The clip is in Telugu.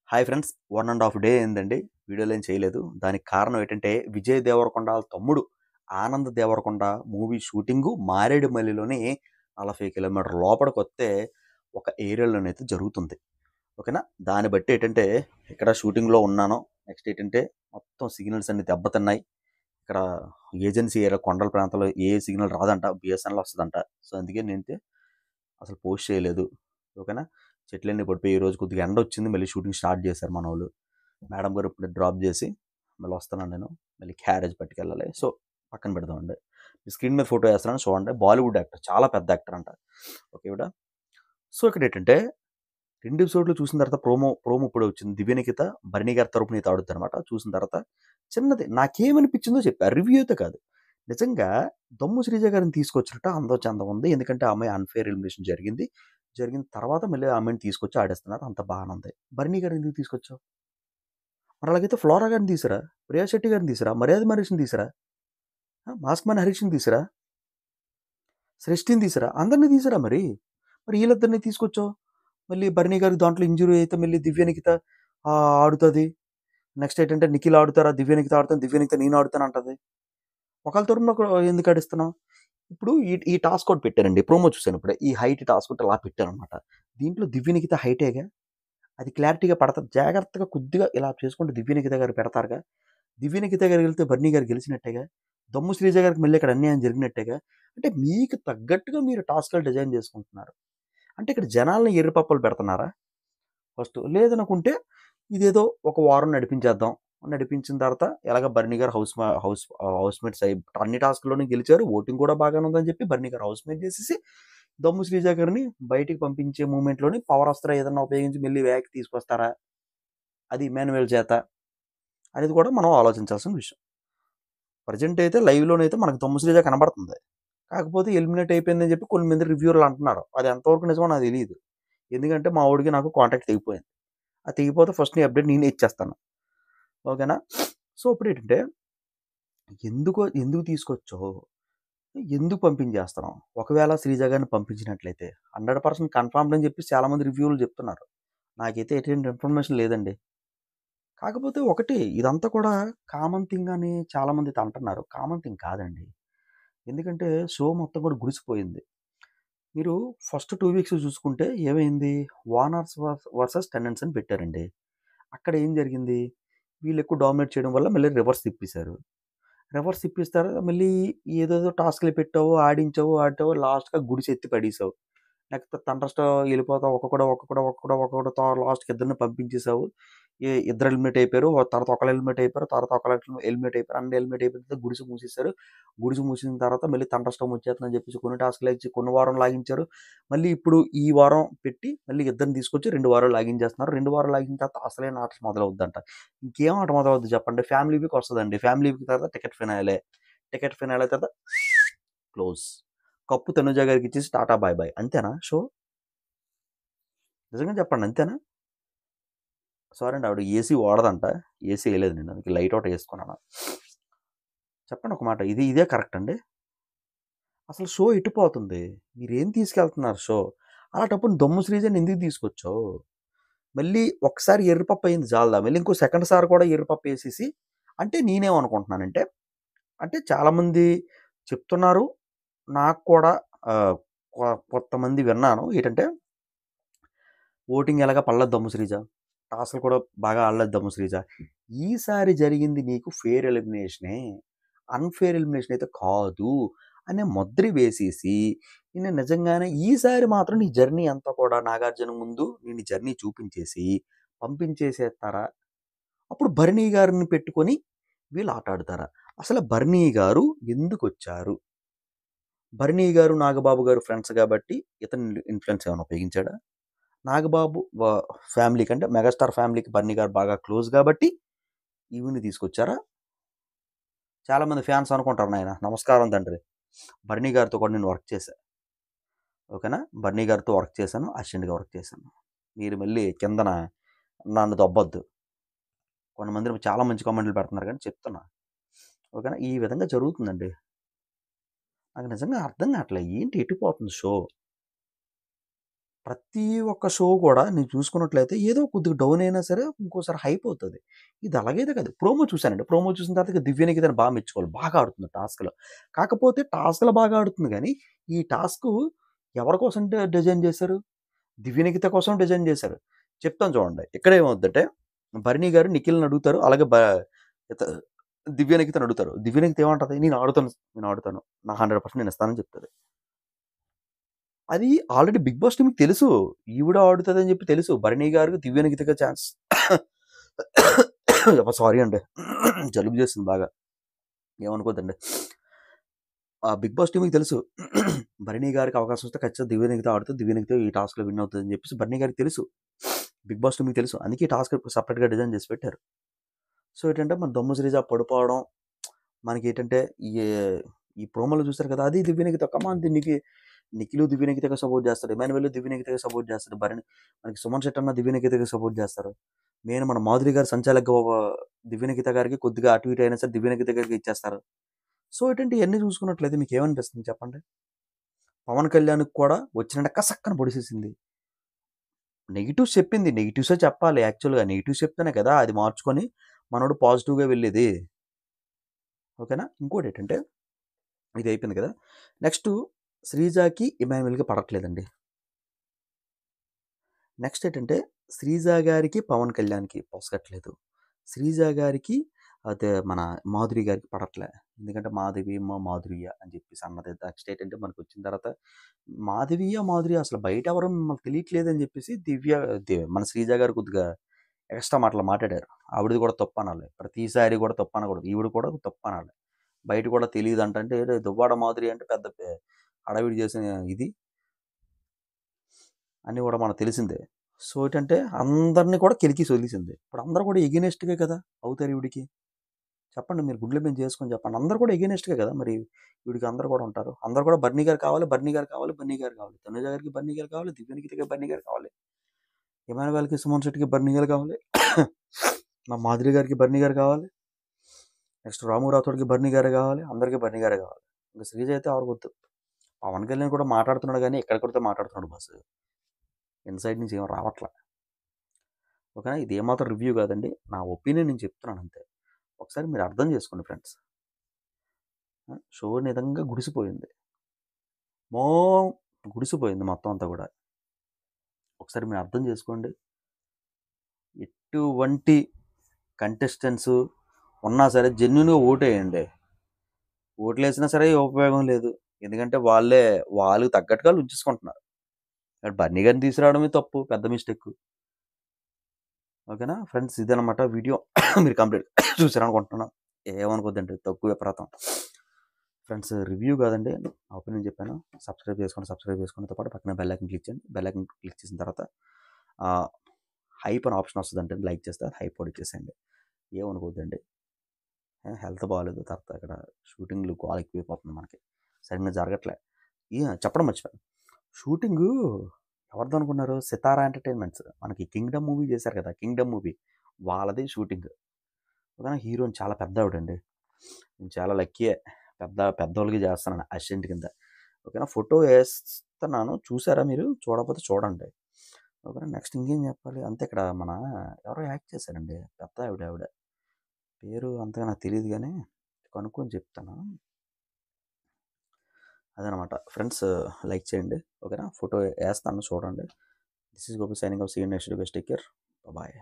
Hi friends. 1 ½ డే అయిందండి. వీడియోలు ఏం చేయలేదు. దానికి కారణం ఏంటంటే, విజయ్ దేవరకొండ ఆళ్ళ తమ్ముడు ఆనంద్ దేవరకొండ మూవీ షూటింగు మారేడుమల్లిలోని 40 కిలోమీటర్ల లోపలికొస్తే ఒక ఏరియాలోనైతే జరుగుతుంది. ఓకేనా. దాన్ని బట్టి ఏంటంటే, ఇక్కడ షూటింగ్‌లో ఉన్నాను. నెక్స్ట్ ఏంటంటే, మొత్తం సిగ్నల్స్ అన్నీ దెబ్బతిన్నాయి. ఇక్కడ ఏజెన్సీ ఏరియా కొండల ప్రాంతంలో ఏ సిగ్నల్ రాదంట. బీఎస్ఎన్ఎల్ వస్తదంట. సో, అందుకే నేనైతే అసలు పోస్ట్ చేయలేదు. ఓకేనా. చెట్లన్నీ పడిపోయి ఈరోజు కొద్దిగా ఎండొచ్చింది. మళ్ళీ షూటింగ్ స్టార్ట్ చేశారు మనోళ్ళు. మేడం గారు ఇప్పుడే డ్రాప్ చేసి మళ్ళీ వస్తున్నాను నేను. మళ్ళీ క్యారేజ్ పట్టుకెళ్ళాలి. సో, పక్కన పెడదామండి. స్క్రీన్ మీద ఫోటో వేస్తున్నాను చూడండి. బాలీవుడ్ యాక్టర్. చాలా పెద్ద యాక్టర్ అంట. ఓకే ఈవిడ. సో, ఇక్కడేంటంటే 2 ఎపిసోడ్‌లు చూసిన తర్వాత ప్రోమో ఇప్పుడే వచ్చింది. దివ్య నిఖిత, భరణి గారి తరపున ఈత ఆడుద్దనమాట. చూసిన తర్వాత చిన్నది నాకేమనిపించిందో చెప్పా. రివ్యూ అయితే కాదు. నిజంగా దమ్ము శ్రీజ గారిని తీసుకొచ్చినట్టు అందం చందం ఉంది. ఎందుకంటే ఆ అమ్మాయి అన్‌ఫెయిర్ ఎలిమినేషన్ జరిగింది. జరిగిన తర్వాత మళ్ళీ ఆ అమ్మాయిని తీసుకొచ్చి ఆడేస్తున్నారు. అంత బాగానే ఉంది. భరణి గారిని ఎందుకు తీసుకొచ్చావు? మరి అలాగైతే ఫ్లోరా గారిని తీసురా, ప్రియా శెట్టి గారిని తీసురా, మర్యాద మహేష్‌ని తీసురా, మాస్క్ మ్యాన్ హరీష్‌ని తీసురా, సృష్టిని తీసురా, అందరిని తీసురా మరి. మరి వీళ్ళిద్దరిని తీసుకొచ్చావు. మళ్ళీ భరణి గారికి దాంట్లో ఇంజురీ అయితే మళ్ళీ దివ్య నిఖిత ఆడుతుంది. నెక్స్ట్ ఏంటంటే నిఖిల్ ఆడుతారా, దివ్య నిఖిత ఆడుతాను, దివ్య నిఖిత నేను ఆడుతాను అంటది. ఒకళ్ళ తరపున ఎందుకు ఆడిస్తున్నావు? ఇప్పుడు ఈ టాస్క్ ఒకటి పెట్టారండి. ప్రోమో చూసాను ఇప్పుడే. ఈ హైట్ టాస్క్ ఒకటి అలా పెట్టారనమాట. దీంట్లో దివ్య నిఖిత హైటేగా, అది క్లారిటీగా పడతారు. జాగ్రత్తగా కొద్దిగా ఇలా చేసుకుంటే దివ్య నిఖిత గారు పెడతారుగా. దివ్య నిఖిత గారు వెళ్తే బర్నీ గారు గెలిచినట్టేగా. దమ్ము శ్రీజ గారికి మళ్ళీ ఇక్కడ అన్యాయం జరిగినట్టేగా. అంటే మీకు తగ్గట్టుగా మీరు టాస్క్లు డిజైన్ చేసుకుంటున్నారు. అంటే ఇక్కడ జనాల్ని ఎర్రిపప్పలు పెడుతున్నారా ఫస్ట్? లేదనుకుంటే ఇదేదో ఒక వారం నడిపించేద్దాం. నడిపించిన తర్వాత ఎలాగ బర్నీ గారు హౌస్‌మేట్స్ అయ్యి అన్ని టాస్క్‌లోని గెలిచారు. ఓటింగ్ కూడా బాగానే ఉందని చెప్పి బర్నీ గారు హౌస్‌మేట్ చేసేసి దమ్ము శ్రీజ గారిని బయటికి పంపించే మూమెంట్‌లోని పవర్ అస్త్రం ఏదన్నా ఉపయోగించి మళ్ళీ వెనక్కి తీసుకొస్తారా? అది ఇమాన్యుయల్ చేత అనేది కూడా మనం ఆలోచించాల్సిన విషయం. ప్రెజెంట్ అయితే లైవ్‌లోనైతే మనకు దమ్ము శ్రీజ కనబడుతుంది. కాకపోతే ఎలిమినేట్ అయిపోయిందని చెప్పి కొన్ని మంది రివ్యూవర్లు అంటున్నారు. అది ఎంతవరకు నిజమో నాకు తెలీదు. ఎందుకంటే మా వోడికి నాకు కాంటాక్ట్ తెగిపోయింది. అది తెగిపోతే ఫస్ట్ నీ అప్డేట్ నేనే ఇచ్చేస్తాను. ఓకేనా. సో ఇప్పుడేంటంటే ఎందుకు తీసుకొచ్చావు? ఎందుకు పంపించేస్తున్నావు? ఒకవేళ శ్రీజ గారిని పంపించినట్లయితే 100% కన్ఫర్మ్డ్ అని చెప్పి చాలామంది రివ్యూలు చెప్తున్నారు. నాకైతే ఎటువంటి ఇన్ఫర్మేషన్ లేదండి. కాకపోతే ఒకటి ఇదంతా కూడా కామన్ థింగ్ అని చాలామంది అయితే అంటున్నారు. కామన్ థింగ్ కాదండి. ఎందుకంటే షో మొత్తం కూడా గుడిసిపోయింది. మీరు ఫస్ట్ 2 వీక్స్ చూసుకుంటే ఏమైంది? వార్నర్స్ వర్సెస్ టెనెంట్స్ అని పెట్టారండి. అక్కడ ఏం జరిగింది? వీళ్ళు ఎక్కువ డామినేట్ చేయడం వల్ల మళ్ళీ రివర్స్ తిప్పేశారు. రివర్స్ తిప్పేస్తారు మళ్ళీ ఏదేదో టాస్క్‌లు పెట్టావు, ఆడావు లాస్ట్‌గా గుడిసెత్తి పడేసావు. లేకపోతే తండ్రస్టో వెళ్ళిపోతావు. ఒక్కొక్కడు లాస్ట్‌కి ఇద్దరిని పంపించేసావు. ఇద్దరు ఎలిమినేట్ అయిపోయారు. తర్వాత ఒకళ్ళు ఎలిమినేట్ అయిపోయారు. తర్వాత ఒకళ్ళు ఎలిమినేట్ అయిపోయారు. అన్ని ఎలిమినేట్ అయిపోయిన తర్వాత గుడిసె మూసేశారు. గుడిసె మూసిన తర్వాత మళ్ళీ తండ్రస్టోమ్ వచ్చేస్తుందని చెప్పేసి కొన్ని టాస్క్‌లు ఇచ్చి కొన్ని వారం లాగించారు. మళ్ళీ ఇప్పుడు ఈ వారం పెట్టి మళ్ళీ ఇద్దరిని తీసుకొచ్చి 2 వారాలు లాగించేస్తున్నారు. 2 వారాలు లాగిన తర్వాత అసలైన ఆట మొదలవుద్దంట. ఇంకేం ఆట మొదలవుద్ది చెప్పండి? ఫ్యామిలీ వీక్ వస్తదండి. ఫ్యామిలీ వీక్ తర్వాత టికెట్ ఫినాలే. టికెట్ ఫినాలే తర్వాత క్లోజ్. కప్పు తనుజ గారికి ఇచ్చేసి టాటా బాయ్ బాయ్. అంతేనా షో? నిజంగా చెప్పండి అంతేనా? సారీ అండి ఆవిడ ఏసీ వాడదంట. ఏసీ ఎయలేదు నేను. అందుకే లైట్ ఒకటి ఏసుకున్నాను. చెప్పండి ఒక మాట. ఇదే కరెక్ట్ అండి? అసలు షో ఎటుపోతుంది? మీరేం తీసుకెళ్తున్నారు షో? అలాంటప్పుడు దమ్ము శ్రీజని ఎందుకు తీసుకొచ్చావు? మళ్ళీ ఒకసారి ఎర్రిపప్పు అయింది జాలదా? మళ్ళీ ఇంకో సెకండ్ సారి కూడా ఎర్రిపప్పు ఏసేసి అంటే నేనేమనుకుంటున్నానంటే, అంటే చాలామంది చెప్తున్నారు. నాకు కూడా ఆహ్, కొంతమంది విన్నాను. ఏంటంటే ఓటింగ్ ఎలాగా పడలేదు దమ్ము శ్రీజ. టాస్క్‌లు కూడా బాగా ఆడలేదు దమ్ము శ్రీజ. ఈసారి జరిగింది నీకు ఫెయిర్ ఎలిమినేషనే. అన్‌ఫెయిర్ ఎలిమినేషన్ అయితే కాదు అనే ముద్ర వేసేసి, నిన్ను నిజంగానే ఈసారి మాత్రం నీ జర్నీ అంతా కూడా నాగార్జున ముందు నీ జర్నీ చూపించేసి పంపించేసేస్తారా? అప్పుడు భరణి గారిని పెట్టుకొని వీళ్ళు ఆట ఆడుతారా? అసలు భరణి గారు ఎందుకొచ్చారు? భరణి గారు, నాగబాబు గారు ఫ్రెండ్స్ కాబట్టి ఇతను ఇన్‌ఫ్లుయెన్స్ ఏమైనా ఉపయోగించాడా? నాగబాబు ఫ్యామిలీకి అంటే మెగాస్టార్ ఫ్యామిలీకి బన్నీ గారు బాగా క్లోజ్ కాబట్టి ఈవిని తీసుకొచ్చారా? చాలామంది ఫ్యాన్స్ అనుకుంటారు నాయన నమస్కారం తండ్రి. బన్నీ గారితో కూడా నేను వర్క్ చేశా. ఓకేనా. బన్నీ గారితో వర్క్ చేశాను. అసిస్టెంట్‌గా వర్క్ చేశాను. మీరు మళ్ళీ కిందన నన్ను దొబ్బొద్దు. కొంతమంది చాలా మంచి కామెంట్లు పెడుతున్నారు కానీ చెప్తున్నా. ఓకేనా. ఈ విధంగా జరుగుతుందండి. నాకు నిజంగా అర్థం కావట్లే. ఏంటి ఎటుపోతుంది షో? ప్రతి ఒక్క షో కూడా నేను చూసుకున్నట్లయితే ఏదో కొద్దిగా డౌన్ అయినా సరే ఇంకోసారి హైప్ అవుతది. ఇది అలాగైతే కాదు. ప్రోమో చూసానండి. ప్రోమో చూసిన తర్వాత ఇక దివ్య నిఖితని బాగా మెచ్చుకోవాలి. బాగా ఆడుతుంది టాస్క్‌లో. కాకపోతే టాస్క్‌లో బాగా ఆడుతుంది గానీ, ఈ టాస్కు ఎవరి కోసం డిజైన్ చేశారు? దివ్య నిఖిత కోసం డిజైన్ చేశారు. చెప్తాను చూడండి. ఇక్కడ ఏమవుద్దంటే భరణి గారు నిఖిల్‌ని అడుగుతారు. అలాగే ఇత దివ్య నిఖితని అడుగుతారు. దివ్య నిఖిత ఏమంటది? నేను ఆడుతాను. నా 100% నేను ఇస్తానని చెప్తది. అది ఆల్రెడీ 'బిగ్ బాస్' టీమ్‌కి తెలుసు. ఈవిడ ఆడుతదని చెప్పి తెలుసు. భరణి గారికి దివ్య నిఖితగా ఛాన్స్ అబ్బా! సారీ అండి. జలుబు చేసింది బాగా. ఏమనుకోద్దండి. ఆ 'బిగ్ బాస్' టీమ్‌కి తెలుసు. భరణి గారికి అవకాశం వస్తే ఖచ్చితంగా దివ్య నిఖిత ఆడుతది. దివ్య నిఖిత ఈ టాస్క్‌లో విన్ అవుతదని చెప్పేసి భరణి గారికి తెలుసు. 'బిగ్ బాస్' టీమ్‌కి తెలుసు. అందుకే ఈ టాస్క్ సెపరేట్‌గా డిజైన్ చేసి పెట్టారు. సో, ఏంటంటే మన దమ్ము శ్రీజ పడిపోవడం, మనకేంటంటే ఈ ఈ ప్రోమోలో చూసారు కదా! అది దివ్య నిఖిత కమాన్ నిఖిలు దివ్య నిఖితగా సపోర్ట్ చేస్తాడు. ఎమాన్యుయల్ దివ్య నిఖితగా సపోర్ట్ చేస్తాడు. మనకి సుమన్ శెట్టి అన్న దివ్య నిఖితగా సపోర్ట్ చేస్తారు. మెయిన్ మన మాధురి గారు సంచాలకుగా దివ్య నిఖిత గారికి కొద్దిగా అటు ఇటు అయినా సరే దివ్య నిఖిత గారికి ఇచ్చేస్తారు. సో, ఏంటంటే ఇయన్నీ చూసుకున్నట్లయితే మీకేమనిపిస్తుంది చెప్పండి? పవన్ కళ్యాణ్‌కి కూడా వచ్చినంటే కసక్కన పొడిసేసింది. నెగెటివ్స్ చెప్పింది. నెగెటివ్సే చెప్పాలి యాక్చువల్‌గా. నెగెటివ్స్ చెప్తేనే కదా! అది మార్చుకొని మనోడు పాజిటివ్‌గా వెళ్ళేది. ఓకేనా? ఇంకోటేంటంటే ఇది అయిపోయింది కదా! నెక్స్టు శ్రీజాకి, ఇమాన్యుయల్‌కి పడట్లేదండి. నెక్స్ట్ ఏంటంటే శ్రీజ గారికి, పవన్ కళ్యాణ్‌కి పొసగట్లేదు. శ్రీజ గారికి అదే మన మాధురి గారికి పడట్లే. ఎందుకంటే మాధురియ అని చెప్పేసి అన్నది. నెక్స్ట్ ఏంటంటే మనకొచ్చిన తర్వాత మాధురియ అసలు బయట ఎవరో మనకు తెలియట్లేదని చెప్పేసి మన శ్రీజ గారు కొద్దిగా ఎక్స్ట్రా మాటలు మాట్లాడారు. ఆవిడది కూడా తప్పనాలి. ప్రతిసారి కూడా తప్పనకూడదు. ఈవిడ కూడా తప్పనాలి. బయట కూడా తెలీదంట. అంటే దువ్వాడ మాధురి అంటే పెద్ద హడావిడి చేసిన ఇది అని కూడా మనకు తెలిసిందే. సో, ఏంటంటే అందరిని కూడా కెలికేసి వదిలేసింది. ఇప్పుడు అందరూ కూడా ఎగైనెస్ట్‌గే కదా! అవుతారు ఈవిడకి. చెప్పండి మీరు గుండెల మీద చేసుకొని చెప్పండి. అందరూ కూడా ఎగైనెస్ట్‌గే కదా! మరి ఈవిడకి అందరూ కూడా ఉంటారు. అందరూ కూడా బర్నీ గారు కావాలి, బర్నీ గారు కావాలి, బర్నీ గారు కావాలి. తనుజ గారికి బర్నీ గారు కావాలి, దివ్య నిఖితకి బర్నీ గారు కావాలి. ఇమానువల్‌కి, సుమన్ శెట్టికి బర్నీ గారు కావాలి. మా మాధురి గారికి బర్నీ గారు కావాలి. నెక్స్ట్ రాము రాథోడ్‌కి బర్నీ గారే కావాలి. అందరికీ బర్నీ గారే కావాలి. ఇంక శ్రీజ అయితే ఆవిడకొద్దు. పవన్ కళ్యాణ్ కూడా మాట్లాడుతున్నాడు గానీ ఎక్కడ కొడితే మాట్లాడుతున్నాడు బాస్. ఇన్‌సైడ్ నుంచి ఏం రావట్ల. ఓకేనా? ఇది ఏమాత్రం రివ్యూ కాదండి. నా ఒపీనియన్ నేను చెప్తున్నాను అంతే. ఒకసారి మీరు అర్థం చేసుకోండి ఫ్రెండ్స్. షో నిజంగా గుడిసిపోయింది. మో గుడిసిపోయింది మొత్తం అంతా కూడా. ఒకసారి మీరు అర్థం చేసుకోండి. ఎటువంటి కంటెస్టెంట్స్ ఉన్నా సరే జెన్యూన్‌గా ఓటేయండి. ఓట్లేసినా సరే ఉపయోగం లేదు. ఎందుకంటే వాళ్ళకి తగ్గట్టుగా ఉంచేసుకుంటున్నారు. ఇక్కడ బన్నీ గారిని తీసుకురావడమే తప్పు. పెద్ద మిస్టేక్. ఓకేనా ఫ్రెండ్స్ ఇదనమాట వీడియో. మీరు కంప్లీట్ చూసారనుకుంటున్నాను. ఏమనుకోద్దండి తక్కువ విపరీతం. ఫ్రెండ్స్ రివ్యూ కాదండి. నా ఒపీనియన్ చెప్పాను. సబ్స్క్రైబ్ చేసుకోవడంతో పాటు పక్కన బెల్ ఐకాన్ క్లిక్ చేయండి. బెల్ ఐకాన్ క్లిక్ చేసిన తర్వాత హైప్ అనే ఆప్షన్ వస్తుందంటే లైక్ చేస్తే హైప్ కూడా ఇచ్చేసేయండి. ఏమనుకోవద్దండి. హెల్త్ బాగాలేదు. తర్వాత ఇక్కడ షూటింగ్లు గోల ఎక్కువైపోతుంది మనకి. సరిగ్గా జరగట్లే. చెప్పడం మర్చిపోయాను. షూటింగు ఎవరిదో అనుకున్నారు? సితారా ఎంటర్‌టైన్‌మెంట్స్. మనకి 'కింగ్డమ్' మూవీ చేశారు కదా! 'కింగ్డమ్' మూవీ వాళ్ళది షూటింగ్. ఓకేనా? హీరోయిన్ చాలా పెద్దావిడండి. నేను చాలా లక్కీయే. పెద్దోళ్ళకి చేస్తున్నాను అసిస్టెంట్ కింద. ఓకేనా? ఫోటో ఏస్తున్నాను. చూసారా మీరు? చూడకపోతే చూడండి. ఓకేనా? నెక్స్ట్ ఇంకేం చెప్పాలి? అంతే ఇక్కడ ఎవరో యాక్ట్ చేశారండి. ఆవిడ. పేరు అంతగా నాకు తెలీదు గానీ కనుక్కొని చెప్తాను. అదనమాట. ఫ్రెండ్స్ లైక్ చేయండి. ఓకేనా? ఫోటో ఏస్తాను చూడండి. This is Gopi signing off. See you next video. Take care. Bye.